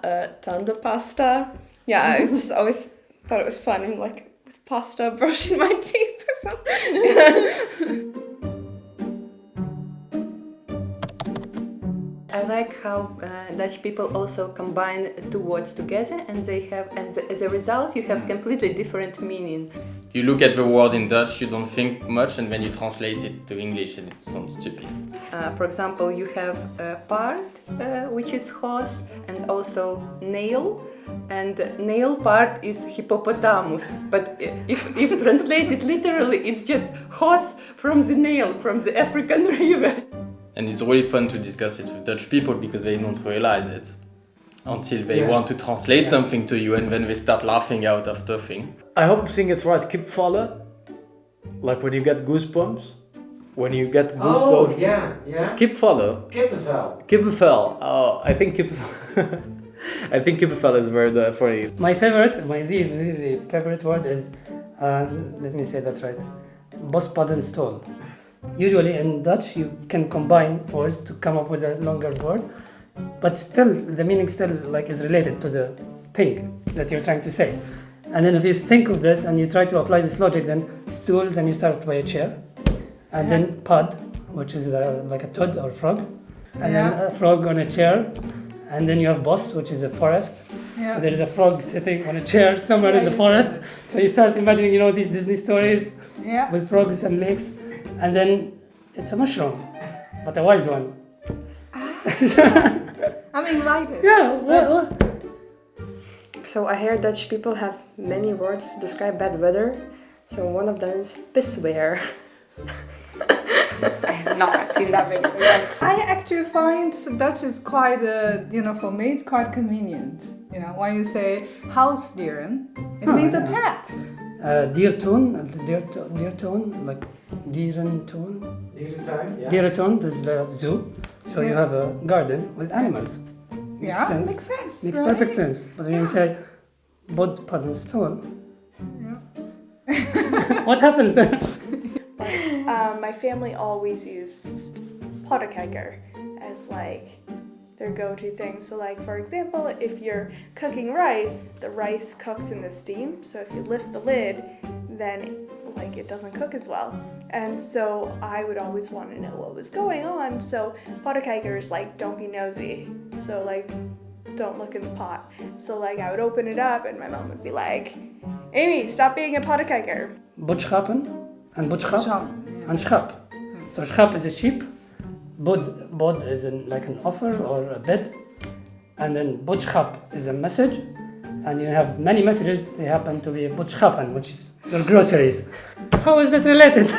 Tanda pasta. Yeah, I just always thought it was fun. I'm like with pasta brushing my teeth or something. I like how Dutch people also combine two words together, and they have, and as a result, you have completely different meaning. You look at the word in Dutch, you don't think much, and then you translate it to English, and it sounds stupid. For example, you have part, which is horse, and also nail. And nail part is hippopotamus, but if translated literally, it's just horse from the nail, from the African river. And it's really fun to discuss it with Dutch people because they don't realize it until they want to translate something to you, and then they start laughing out of the thing. I hope I'm saying it right. Kipvallen, like when you get goosebumps. When you get goosebumps. Oh, yeah. Kipvallen. Kippenvel. Kippenvel. Oh, I think kippenvel. I think kippenvel is very funny. My really favorite word is, let me say that right, bospadenstol. Usually in Dutch you can combine words to come up with a longer word, but still the meaning still like is related to the thing that you're trying to say. And then if you think of this and you try to apply this logic, then stool, then you start by a chair, and then pod, which is like a toad or frog, and then a frog on a chair, and then you have boss, which is a forest. So there is a frog sitting on a chair somewhere in the forest. So you start imagining, these Disney stories with frogs and lakes. And then it's a mushroom, but a wild one. I'm enlightened. Yeah. So I hear Dutch people have many words to describe bad weather. So one of them is pissweer. I have not seen that video yet. I actually find Dutch is quite, for me it's quite convenient. When you say huisdieren, it means a pet. Diertuin, like dierentuin. Dierentuin, yeah. Dierentuin is the zoo. So you have a garden with animals. Makes sense. Makes right? perfect sense. But when you say bodpadenstol, what happens then? My family always used pottekijker as like their go-to thing. So like for example, if you're cooking rice, the rice cooks in the steam. So if you lift the lid, then like it doesn't cook as well. And so I would always want to know what was going on. So pottekijker is like, don't be nosy. So like, don't look in the pot. So like I would open it up and my mom would be like, Amy, stop being a pottekijker. Boodschappen and boodschap and schap. So schap is a sheep. Bod is like an offer or a bed. And then boodschap is a message. And you have many messages, they happen to be boodschappen, which is your groceries. How is that related?